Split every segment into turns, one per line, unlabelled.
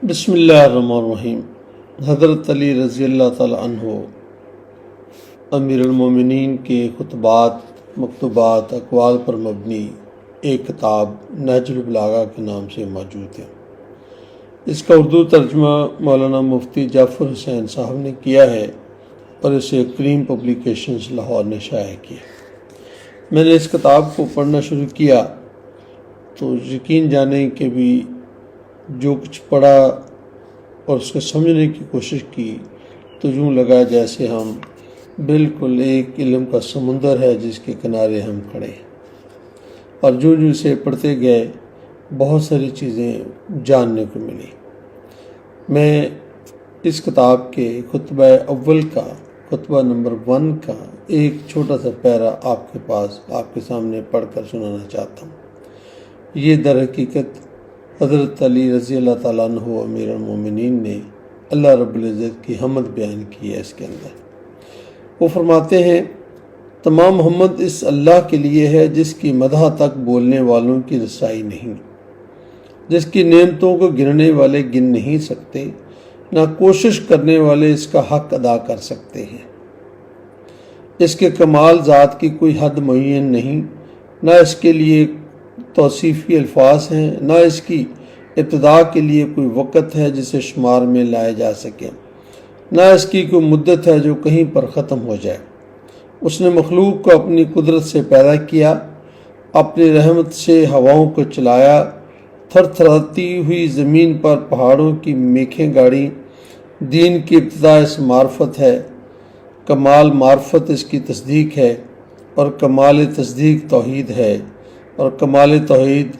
بسم اللہ الرحمن الرحیم۔ حضرت علی رضی اللہ تعالی عنہ امیر المومنین کے خطبات، مکتوبات، اقوال پر مبنی ایک کتاب نہج البلاغہ کے نام سے موجود ہے۔ اس کا اردو ترجمہ مولانا مفتی جعفر حسین صاحب نے کیا ہے اور اسے کریم پبلیکیشنز لاہور نے شائع کیا۔ میں نے اس کتاب کو پڑھنا شروع کیا تو یقین جانیں کہ بھی جو کچھ پڑھا اور اس کو سمجھنے کی کوشش کی تو یوں لگا جیسے ہم بالکل ایک علم کا سمندر ہے جس کے کنارے ہم کھڑے ہیں، اور جو اسے پڑھتے گئے بہت ساری چیزیں جاننے کو ملی۔ میں اس کتاب کے خطبہ اول کا، خطبہ نمبر 1 کا ایک چھوٹا سا پیرا آپ کے سامنے پڑھ کر سنانا چاہتا ہوں۔ یہ در حقیقت حضرت علی رضی اللہ تعالیٰ عنہ امیر المومنین نے اللہ رب العزت کی حمد بیان کی ہے۔ اس کے اندر وہ فرماتے ہیں، تمام حمد اس اللہ کے لیے ہے جس کی مدح تک بولنے والوں کی رسائی نہیں، جس کی نعمتوں کو گننے والے گن نہیں سکتے، نہ کوشش کرنے والے اس کا حق ادا کر سکتے ہیں۔ اس کے کمال ذات کی کوئی حد معین نہیں، نہ اس کے لیے توصیفی الفاظ ہیں، نہ اس کی ابتدا کے لیے کوئی وقت ہے جسے شمار میں لایا جا سکے، نہ اس کی کوئی مدت ہے جو کہیں پر ختم ہو جائے۔ اس نے مخلوق کو اپنی قدرت سے پیدا کیا، اپنی رحمت سے ہواؤں کو چلایا، تھر تھراتی ہوئی زمین پر پہاڑوں کی میخیں گاڑی۔ دین کی ابتدا اس معرفت ہے، کمال معرفت اس کی تصدیق ہے، اور کمال تصدیق توحید ہے، اور کمال توحید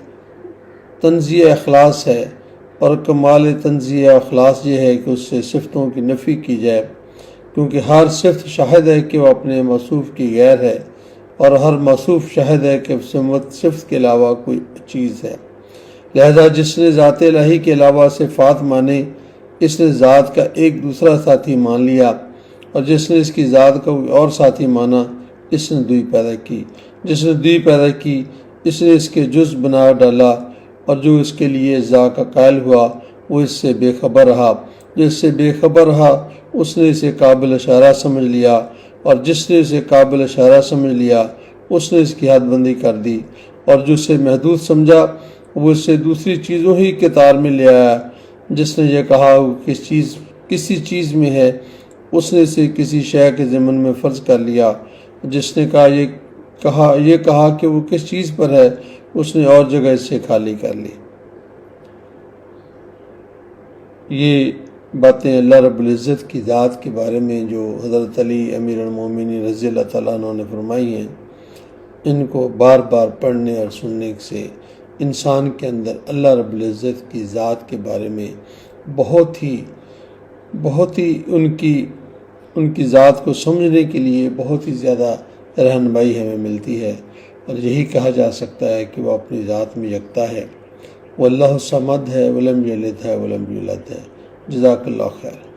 تنزیہ اخلاص ہے، اور کمال تنزیہ اخلاص یہ ہے کہ اس سے صفتوں کی نفی کی جائے، کیونکہ ہر صفت شاہد ہے کہ وہ اپنے موصوف کی غیر ہے، اور ہر موصوف شاہد ہے کہ صفت کے علاوہ کوئی چیز ہے۔ لہذا جس نے ذات الہی کے علاوہ صفات مانے، اس نے ذات کا ایک دوسرا ساتھی مان لیا، اور جس نے اس کی ذات کا کوئی اور ساتھی مانا، اس نے دوئی پیدا کی۔ جس نے دوئی پیدا کی، اس نے اس کے جز بنا ڈالا، اور جو اس کے لیے ذا کا قائل ہوا وہ اس سے بے خبر رہا۔ جو اس سے بے خبر رہا اس نے اسے قابل اشارہ سمجھ لیا، اور جس نے اسے قابل اشارہ سمجھ لیا اس نے اس کی حد بندی کر دی، اور جو اسے محدود سمجھا وہ اس سے دوسری چیزوں ہی کے تار میں لے آیا۔ جس نے یہ کہا وہ کسی چیز میں ہے، اس نے اسے کسی شے کے ضمن میں فرض کر لیا۔ جس نے یہ کہا کہ وہ کس چیز پر ہے، اس نے اور جگہ اس سے خالی کر لی۔ یہ باتیں اللہ رب العزت کی ذات کے بارے میں جو حضرت علی امیر المومنین رضی اللہ تعالیٰ عنہ نے فرمائی ہیں، ان کو بار بار پڑھنے اور سننے سے انسان کے اندر اللہ رب العزت کی ذات کے بارے میں بہت ہی ان کی ذات کو سمجھنے کے لیے بہت ہی زیادہ رہنمائی ہمیں ملتی ہے، اور یہی کہا جا سکتا ہے کہ وہ اپنی ذات میں یکتا ہے، وہ اللہ الصمد ہے، ولم یلد ہے ولم یولد ہے۔ جزاک اللہ خیر۔